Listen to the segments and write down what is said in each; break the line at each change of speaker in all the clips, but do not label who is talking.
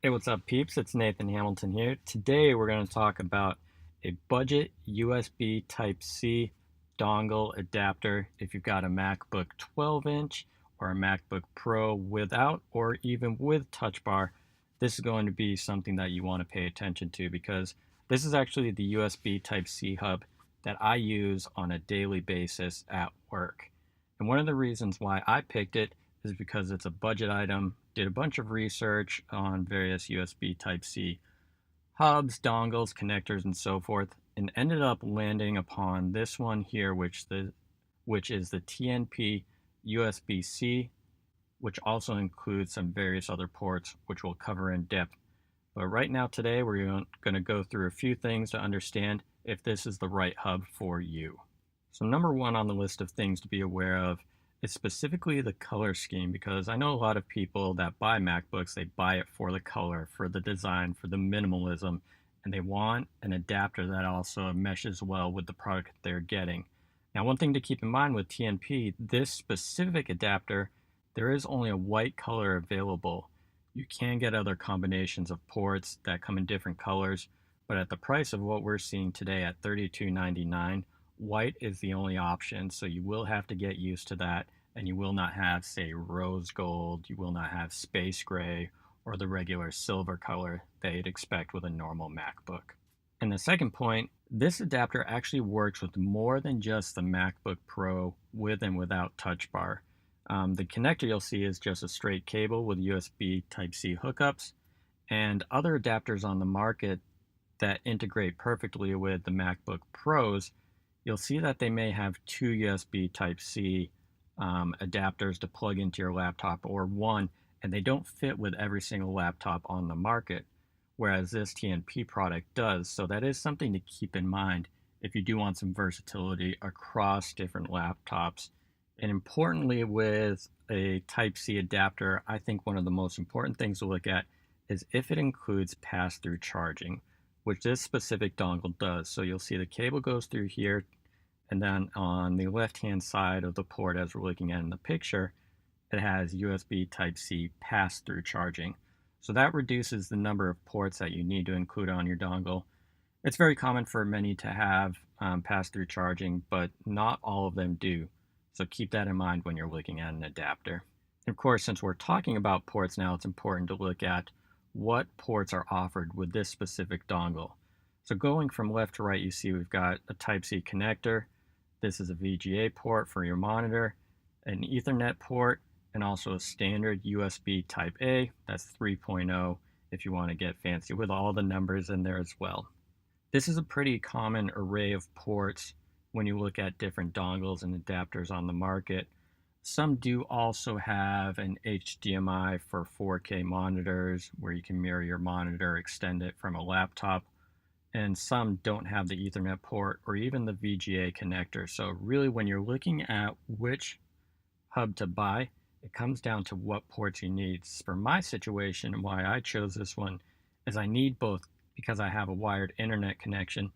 Hey, what's up, peeps? It's Nathan Hamilton here. Today we're going to talk about a budget USB Type-C dongle adapter if you've got a MacBook 12-inch or a MacBook Pro without or even with Touch Bar. This is going to be something that you want to pay attention to because this is actually the USB Type-C hub that I use on a daily basis at work. And one of the reasons why I picked it is because it's a budget item. Did a bunch of research on various USB Type-C hubs, dongles, connectors, and so forth, and ended up landing upon this one here, which is the TNP USB-C, which also includes some various other ports, which we'll cover in depth. But right now, today, we're going to go through a few things to understand if this is the right hub for you. So number one on the list of things to be aware of is specifically the color scheme, because I know a lot of people that buy MacBooks, they buy it for the color, for the design, for the minimalism, and they want an adapter that also meshes well with the product they're getting. Now, one thing to keep in mind with TNP, this specific adapter, there is only a white color available. You can get other combinations of ports that come in different colors, but at the price of what we're seeing today at $32.99, white is the only option, so you will have to get used to that, and you will not have, say, rose gold, you will not have space gray, or the regular silver color that you'd expect with a normal MacBook. And the second point, this adapter actually works with more than just the MacBook Pro with and without Touch Bar. The connector you'll see is just a straight cable with USB Type-C hookups, and other adapters on the market that integrate perfectly with the MacBook Pros, you'll see that they may have two USB Type-C adapters to plug into your laptop, or one, and they don't fit with every single laptop on the market, whereas this TNP product does. So that is something to keep in mind if you do want some versatility across different laptops. And importantly, with a Type-C adapter, I think one of the most important things to look at is if it includes pass-through charging, which this specific dongle does. So you'll see the cable goes through here, and then on the left-hand side of the port, as we're looking at in the picture, it has USB Type-C pass-through charging. So that reduces the number of ports that you need to include on your dongle. It's very common for many to have pass-through charging, but not all of them do. So keep that in mind when you're looking at an adapter. And of course, since we're talking about ports now, it's important to look at what ports are offered with this specific dongle. So going from left to right, you see we've got a Type-C connector. This is a VGA port for your monitor, an Ethernet port, and also a standard USB Type-A. That's 3.0 if you want to get fancy with all the numbers in there as well. This is a pretty common array of ports when you look at different dongles and adapters on the market. Some do also have an HDMI for 4K monitors where you can mirror your monitor, extend it from a laptop, and some don't have the Ethernet port or even the VGA connector. So really, when you're looking at which hub to buy, it comes down to what ports you need. For my situation, and why I chose this one, is I need both because I have a wired internet connection,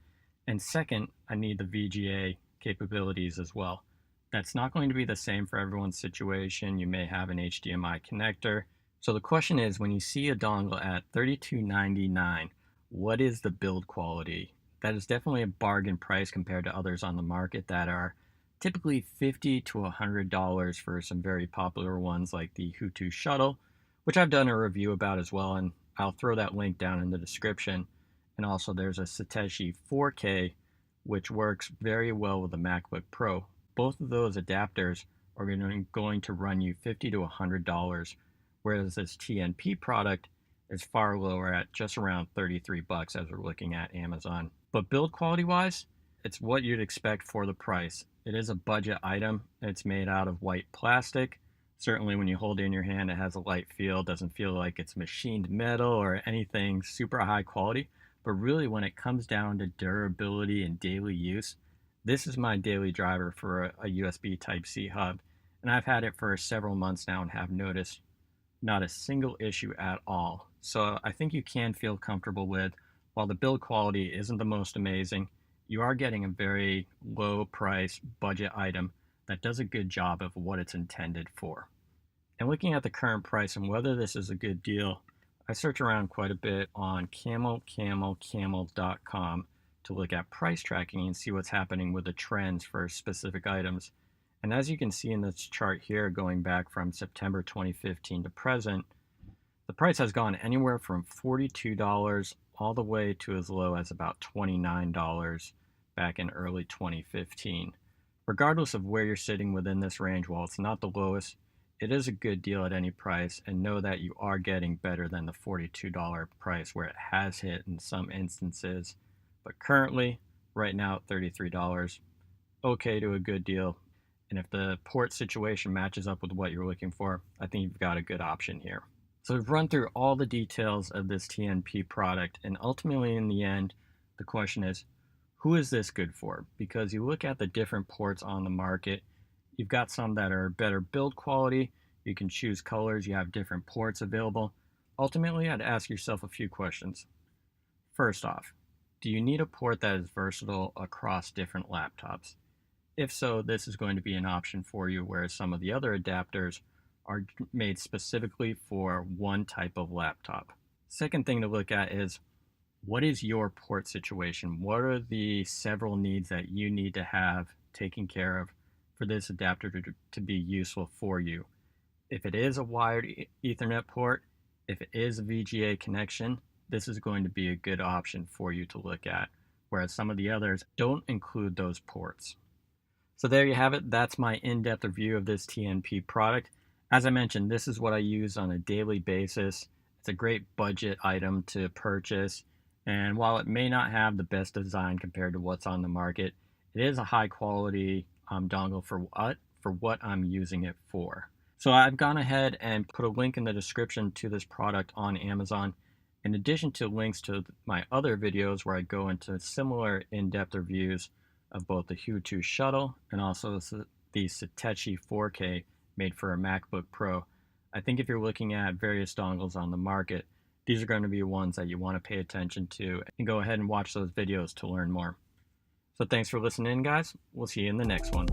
and second, I need the VGA capabilities as well. That's not going to be the same for everyone's situation. You may have an HDMI connector. So the question is, when you see a dongle at $32.99, what is the build quality? That is definitely a bargain price compared to others on the market that are typically $50 to $100 for some very popular ones like the Hutu Shuttle, which I've done a review about as well, and I'll throw that link down in the description. And also there's a Satechi 4K, which works very well with the MacBook Pro. Both of those adapters are going to run you $50 to $100, whereas this TNP product is far lower at just around 33 bucks as we're looking at Amazon. But build quality wise, it's what you'd expect for the price. It is a budget item. It's made out of white plastic. Certainly when you hold it in your hand, it has a light feel. It doesn't feel like it's machined metal or anything super high quality. But really, when it comes down to durability and daily use, this is my daily driver for a USB Type-C hub. And I've had it for several months now and have noticed not a single issue at all. So I think you can feel comfortable with, while the build quality isn't the most amazing, you are getting a very low price budget item that does a good job of what it's intended for. And looking at the current price and whether this is a good deal, I search around quite a bit on camel.com to look at price tracking and see what's happening with the trends for specific items. And as you can see in this chart here, going back from September 2015 to present, the price has gone anywhere from $42 all the way to as low as about $29 back in early 2015. Regardless of where you're sitting within this range, while it's not the lowest, it is a good deal at any price, and know that you are getting better than the $42 price where it has hit in some instances. But currently, right now at $33, okay to a good deal. And if the port situation matches up with what you're looking for, I think you've got a good option here. So we've run through all the details of this TNP product, and ultimately in the end, the question is, who is this good for? Because you look at the different ports on the market, you've got some that are better build quality, you can choose colors, you have different ports available. Ultimately, I'd ask yourself a few questions. First off, do you need a port that is versatile across different laptops? If so, this is going to be an option for you, whereas some of the other adapters are made specifically for one type of laptop. Second thing to look at is, what is your port situation? What are the several needs that you need to have taken care of for this adapter to be useful for you? If it is a wired Ethernet port, if it is a VGA connection, this is going to be a good option for you to look at, whereas some of the others don't include those ports. So there you have it. That's my in-depth review of this TNP product. As I mentioned, this is what I use on a daily basis. It's a great budget item to purchase, and while it may not have the best design compared to what's on the market, it is a high quality dongle for what I'm using it for. So I've gone ahead and put a link in the description to this product on Amazon, in addition to links to my other videos where I go into similar in-depth reviews of both the Hu2 shuttle and also the Satechi 4K made for a MacBook Pro. I think if you're looking at various dongles on the market, these are going to be ones that you want to pay attention to, and go ahead and watch those videos to learn more. So thanks for listening, guys. We'll see you in the next one.